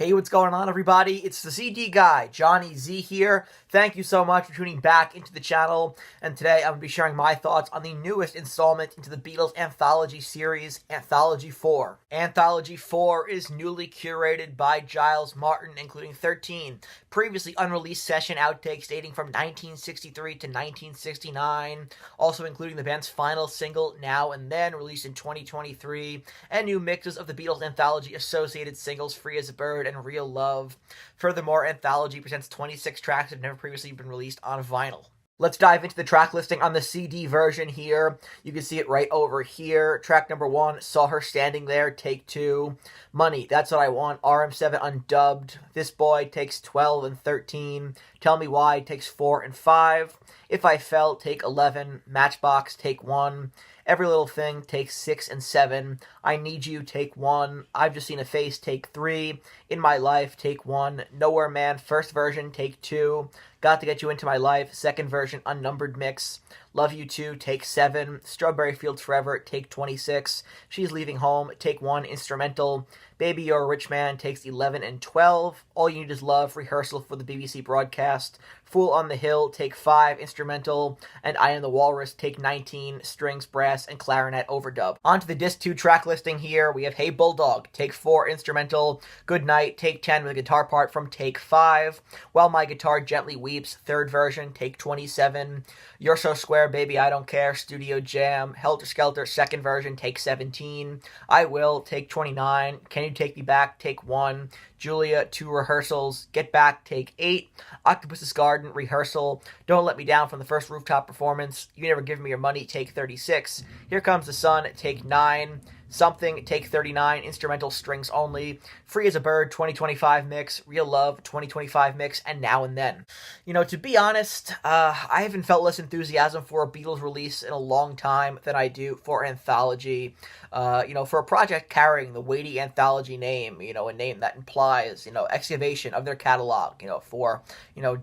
Hey, what's going on, everybody? It's the CD guy, Johnny Z here. Thank you so much for tuning back into the channel. And today I'm going to be sharing my thoughts on the newest installment into the Beatles Anthology series, Anthology 4. Anthology 4 is newly curated by Giles Martin, including 13 previously unreleased session outtakes dating from 1963 to 1969, also including the band's final single, Now and Then, released in 2023, and new mixes of the Beatles Anthology associated singles, Free as a Bird and Real Love. Furthermore, Anthology presents 26 tracks that have never previously been released on vinyl. Let's dive into the track listing on the CD version here. You can see it right over here. Track number 1, Saw Her Standing There, take 2. Money, That's What I Want, RM7 undubbed. This Boy takes 12 and 13. Tell Me Why takes 4 and 5. If I Fell, take 11. Matchbox, take 1. Every Little Thing takes 6 and 7. I Need You, take 1. I've Just Seen a Face, take 3. In My Life, take 1. Nowhere Man, first version, take 2. Got to Get You Into My Life, second version, unnumbered mix. Love You Too, take 7. Strawberry Fields Forever, take 26. She's Leaving Home, take 1, instrumental. Baby You're a Rich Man takes 11 and 12. All You Need Is Love, rehearsal for the BBC broadcast. Fool on the Hill, take 5, instrumental. And I Am the Walrus, take 19, strings, brass, and clarinet overdub. On to the disc 2 track listing here. We have Hey Bulldog, take 4, instrumental. Good Night, take 10 with a guitar part from take 5. While My Guitar Gently Weeps, third version, take 27. You're So Square, Baby I Don't Care, studio jam. Helter Skelter, second version, take 17. I Will, take 29. Can You Take Me Back, take 1. Julia, 2 rehearsals. Get Back, take 8. Octopus's Garden, rehearsal. Don't Let Me Down from the first rooftop performance. You Never Give Me Your Money, take 36. Here Comes the Sun, take 9. Something, take 39, instrumental, strings only. Free as a Bird, 2025 mix. Real Love, 2025 mix. And Now and Then. You know, to be honest, I haven't felt less enthusiasm for a Beatles release in a long time than I do for Anthology. For a project carrying the weighty Anthology name, a name that implies, excavation of their catalog, for,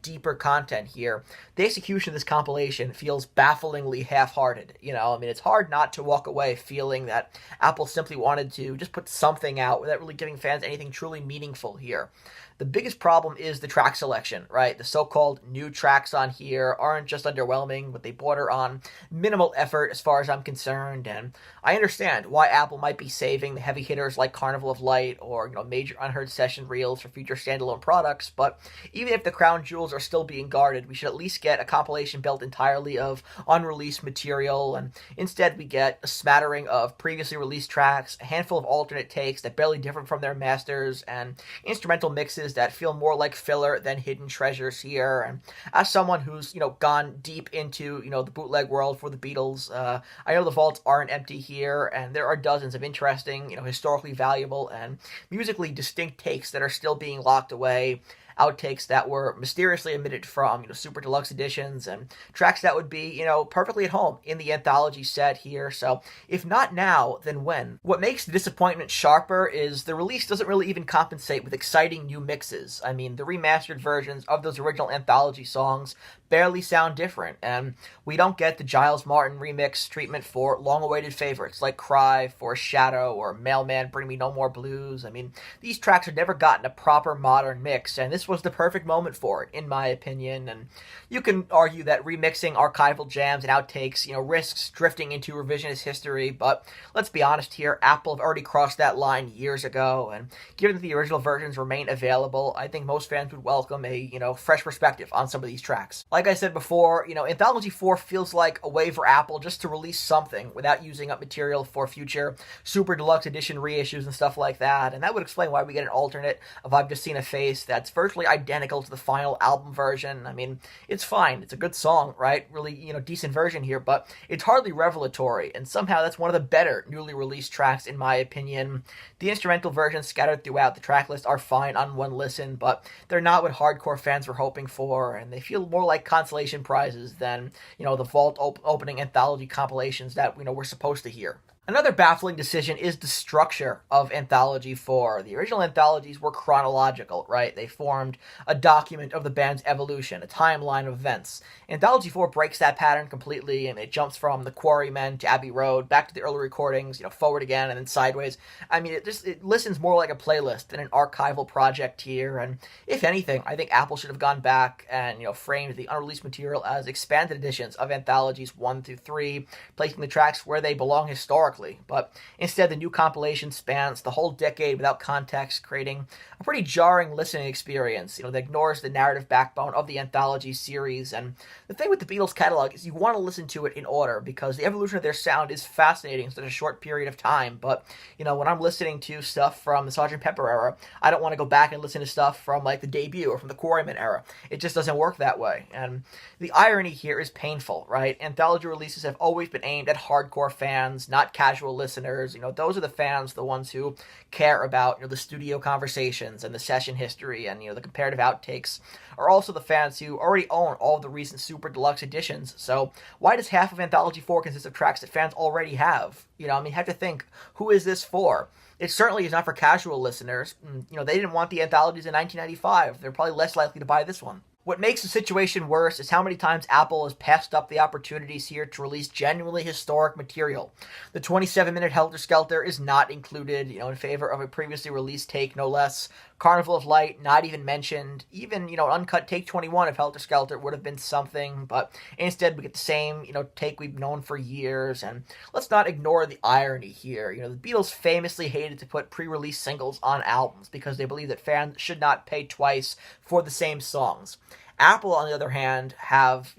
deeper content here. The execution of this compilation feels bafflingly half-hearted, it's hard not to walk away feeling that Apple simply wanted to just put something out without really giving fans anything truly meaningful here. The biggest problem is the track selection, right? The so-called new tracks on here aren't just underwhelming, but they border on minimal effort as far as I'm concerned, and I understand why Apple might be saving the heavy hitters like Carnival of Light or, major unheard session reels for future standalone products, but even if the crown jewels are still being guarded, we should at least get a compilation built entirely of unreleased material, and instead we get a smattering of previously released tracks, a handful of alternate takes that barely differ from their masters, and instrumental mixes that feel more like filler than hidden treasures here. And as someone who's, gone deep into, the bootleg world for the Beatles, I know the vaults aren't empty here, and there are dozens of interesting, historically valuable and musically distinct takes that are still being locked away. Outtakes that were mysteriously omitted from, super deluxe editions, and tracks that would be, perfectly at home in the Anthology set here. So if not now, then when? What makes the disappointment sharper is the release doesn't really even compensate with exciting new mixes. I mean, the remastered versions of those original Anthology songs barely sound different, and we don't get the Giles Martin remix treatment for long-awaited favorites like Cry, For Shadow, or Mailman, Bring Me No More Blues. I mean, these tracks have never gotten a proper modern mix, and this was the perfect moment for it, in my opinion. And you can argue that remixing archival jams and outtakes, risks drifting into revisionist history, but let's be honest here, Apple have already crossed that line years ago, and given that the original versions remain available, I think most fans would welcome a, fresh perspective on some of these tracks. Like I said before, Anthology 4 feels like a way for Apple just to release something without using up material for future super deluxe edition reissues and stuff like that, and that would explain why we get an alternate of I've Just Seen a Face that's virtually identical to the final album version. I mean, it's fine. It's a good song, right? Really, decent version here, but it's hardly revelatory, and somehow that's one of the better newly released tracks, in my opinion. The instrumental versions scattered throughout the track list are fine on one listen, but they're not what hardcore fans were hoping for, and they feel more like consolation prizes than, the vault opening Anthology compilations that, we're supposed to hear. Another baffling decision is the structure of Anthology 4. The original anthologies were chronological, right? They formed a document of the band's evolution, a timeline of events. Anthology 4 breaks that pattern completely, and it jumps from the Quarrymen to Abbey Road, back to the early recordings, forward again, and then sideways. I mean, it listens more like a playlist than an archival project here, and if anything, I think Apple should have gone back and, framed the unreleased material as expanded editions of Anthologies 1 through 3, placing the tracks where they belong historically. But instead, the new compilation spans the whole decade without context, creating a pretty jarring listening experience, that ignores the narrative backbone of the anthology series. And the thing with the Beatles catalog is you want to listen to it in order, because the evolution of their sound is fascinating in such a short period of time. But, when I'm listening to stuff from the Sgt. Pepper era, I don't want to go back and listen to stuff from, like, the debut or from the Quarrymen era. It just doesn't work that way. And the irony here is painful, right? Anthology releases have always been aimed at hardcore fans, not casual listeners. Those are the fans, the ones who care about, the studio conversations and the session history and, the comparative outtakes, are also the fans who already own all of the recent super deluxe editions. So why does half of Anthology 4 consist of tracks that fans already have? You have to think, who is this for? It certainly is not for casual listeners. They didn't want the anthologies in 1995. They're probably less likely to buy this one. What makes the situation worse is how many times Apple has passed up the opportunities here to release genuinely historic material. The 27-minute Helter Skelter is not included, in favor of a previously released take, no less. Carnival of Light, not even mentioned. Even, uncut take 21 of Helter Skelter would have been something, but instead we get the same, take we've known for years. And let's not ignore the irony here. The Beatles famously hated to put pre-release singles on albums because they believe that fans should not pay twice for the same songs. Apple, on the other hand, have,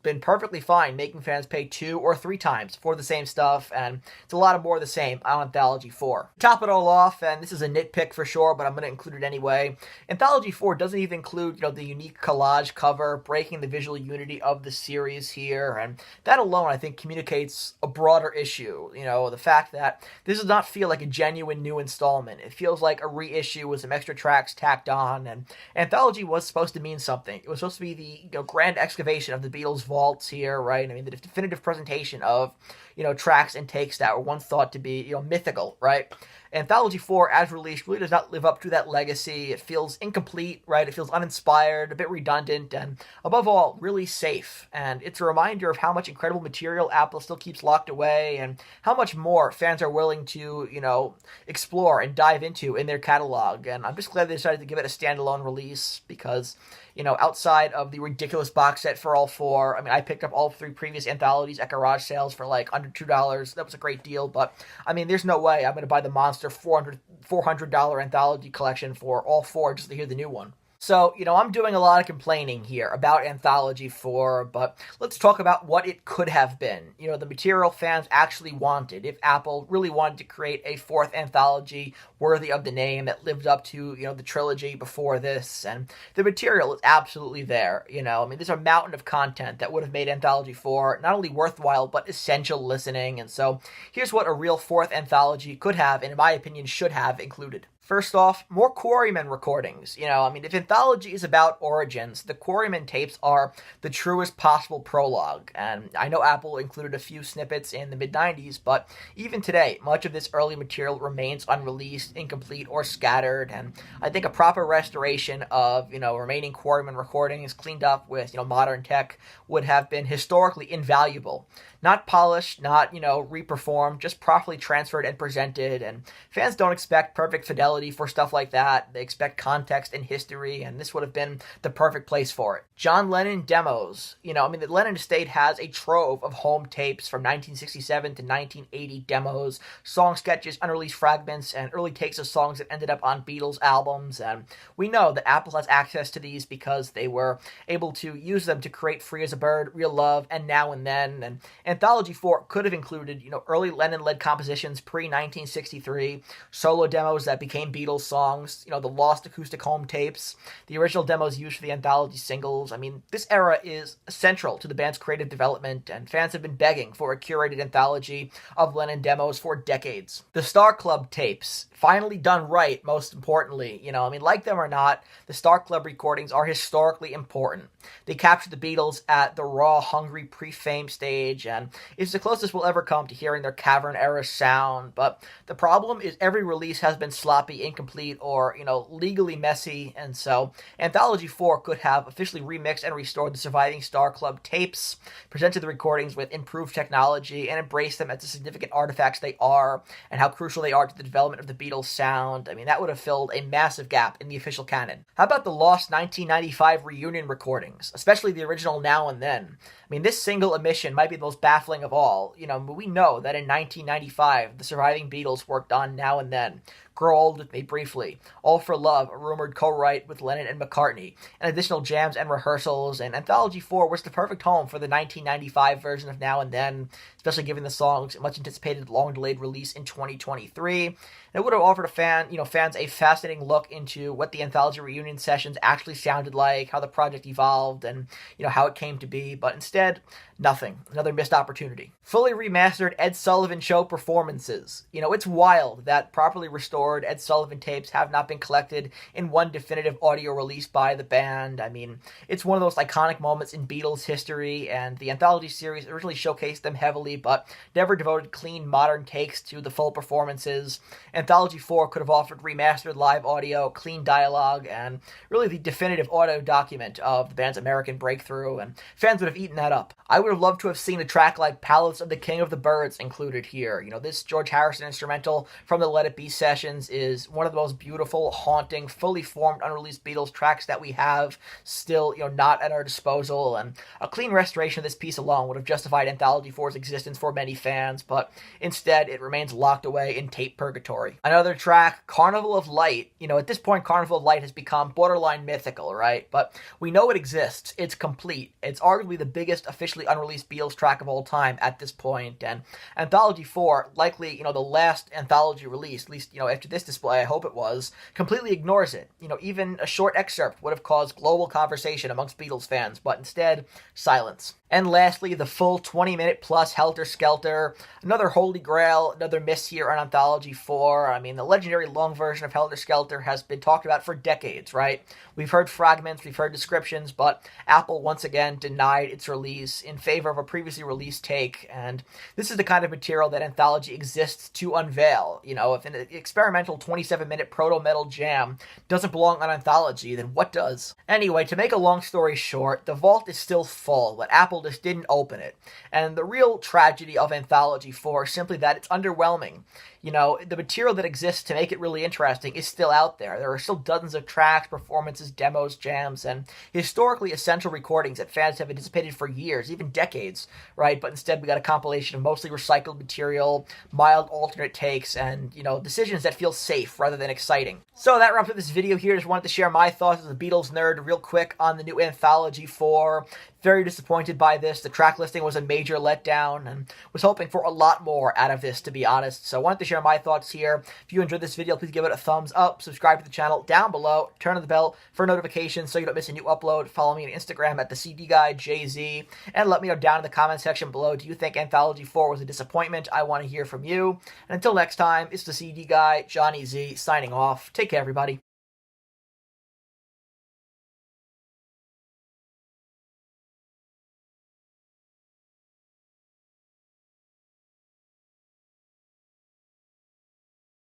been perfectly fine making fans pay 2 or 3 times for the same stuff, and it's a lot of more of the same on Anthology 4. To top it all off, and this is a nitpick for sure, but I'm going to include it anyway, Anthology 4 doesn't even include, the unique collage cover, breaking the visual unity of the series here, and that alone, I think, communicates a broader issue. The fact that this does not feel like a genuine new installment. It feels like a reissue with some extra tracks tacked on, and Anthology was supposed to mean something. It was supposed to be the grand excavation of the Beatles' vaults here, right? I mean, the definitive presentation of, tracks and takes that were once thought to be, mythical, right? Anthology 4, as released, really does not live up to that legacy. It feels incomplete, right? It feels uninspired, a bit redundant, and above all, really safe. And it's a reminder of how much incredible material Apple still keeps locked away, and how much more fans are willing to, explore and dive into in their catalog. And I'm just glad they decided to give it a standalone release, because, outside of the ridiculous box set for all 4, I mean, I picked up all 3 previous anthologies at garage sales for like under $2. That was a great deal, but I mean, there's no way I'm going to buy the monster $400 anthology collection for all 4 just to hear the new one. So, I'm doing a lot of complaining here about Anthology 4, but let's talk about what it could have been. The material fans actually wanted, if Apple really wanted to create a 4th anthology worthy of the name that lived up to, the trilogy before this, and the material is absolutely there, I mean, there's a mountain of content that would have made Anthology 4 not only worthwhile, but essential listening, and so here's what a real 4th anthology could have, and in my opinion, should have included. First off, more Quarrymen recordings. I mean, if Anthology is about origins, the Quarrymen tapes are the truest possible prologue. And I know Apple included a few snippets in the mid-90s, but even today, much of this early material remains unreleased, incomplete, or scattered. And I think a proper restoration of, remaining Quarrymen recordings cleaned up with, modern tech would have been historically invaluable. Not polished, not, reperformed, just properly transferred and presented. And fans don't expect perfect fidelity for stuff like that. They expect context and history, and this would have been the perfect place for it. John Lennon demos. The Lennon estate has a trove of home tapes from 1967 to 1980 demos, song sketches, unreleased fragments, and early takes of songs that ended up on Beatles albums. And we know that Apple has access to these because they were able to use them to create Free as a Bird, Real Love, and Now and Then. And Anthology 4 could have included, early Lennon-led compositions pre-1963, solo demos that became main Beatles songs, the lost acoustic home tapes, the original demos used for the anthology singles. I mean, this era is central to the band's creative development, and fans have been begging for a curated anthology of Lennon demos for decades. The Star Club tapes, finally done right, most importantly. Like them or not, the Star Club recordings are historically important. They capture the Beatles at the raw, hungry, pre-fame stage, and it's the closest we'll ever come to hearing their cavern-era sound. But the problem is every release has been sloppy, incomplete, or, legally messy, and so Anthology 4 could have officially remixed and restored the surviving Star Club tapes, presented the recordings with improved technology, and embraced them as the significant artifacts they are, and how crucial they are to the development of the Beatles sound. That would have filled a massive gap in the official canon. How about the lost 1995 reunion recordings, especially the original Now and Then? This single omission might be the most baffling of all. We know that in 1995, the surviving Beatles worked on Now and Then, Grow Old With Me Briefly, All for Love, a rumored co-write with Lennon and McCartney, and additional jams and rehearsals, and Anthology 4 was the perfect home for the 1995 version of Now and Then, especially given the song's much-anticipated, long-delayed release in 2023. It would have offered fans a fascinating look into what the anthology reunion sessions actually sounded like, how the project evolved, and how it came to be. But instead, nothing. Another missed opportunity. Fully remastered Ed Sullivan Show performances. It's wild that properly restored Ed Sullivan tapes have not been collected in one definitive audio release by the band. It's one of those iconic moments in Beatles history, and the anthology series originally showcased them heavily, but never devoted clean, modern takes to the full performances. Anthology 4 could have offered remastered live audio, clean dialogue, and really the definitive audio document of the band's American breakthrough, and fans would have eaten that up. I would have loved to have seen a track like Palace of the King of the Birds included here. This George Harrison instrumental from the Let It Be sessions is one of the most beautiful, haunting, fully formed, unreleased Beatles tracks that we have still, not at our disposal, and a clean restoration of this piece alone would have justified Anthology 4's existence for many fans, but instead it remains locked away in tape purgatory. Another track, Carnival of Light. At this point, Carnival of Light has become borderline mythical, right? But we know it exists. It's complete. It's arguably the biggest officially unreleased Beatles track of all time at this point, and Anthology 4, likely, the last anthology release, at least, after this display, I hope it was, completely ignores it. Even a short excerpt would have caused global conversation amongst Beatles fans, but instead, silence. And lastly, the full 20-minute plus Helter Skelter, another holy grail, another miss here on Anthology 4. The legendary long version of Helter Skelter has been talked about for decades, right? We've heard fragments, we've heard descriptions, but Apple once again denied its release in favor of a previously released take, and this is the kind of material that Anthology exists to unveil. If an experimental 27-minute proto-metal jam doesn't belong on Anthology, then what does? Anyway, to make a long story short, the vault is still full, but Apple just didn't open it. And the real tragedy of Anthology 4 is simply that it's underwhelming. The material that exists to make it really interesting is still out there. There are still dozens of tracks, performances, demos, jams, and historically essential recordings that fans have anticipated for years, even decades, right? But instead we got a compilation of mostly recycled material, mild alternate takes, and, decisions that feel safe rather than exciting. So that wraps up this video here. Just wanted to share my thoughts as a Beatles nerd real quick on the new Anthology 4. Very disappointed by this. The track listing was a major letdown, and was hoping for a lot more out of this, to be honest. So I wanted to share my thoughts here. If you enjoyed this video, please give it a thumbs up, subscribe to the channel down below, turn on the bell for notifications so you don't miss a new upload. Follow me on Instagram at the CD Guy JZ, and let me know down in the comment section below, do you think Anthology 4 was a disappointment? I want to hear from you. And until next time, it's the CD Guy, Johnny Z, signing off. Take care, everybody.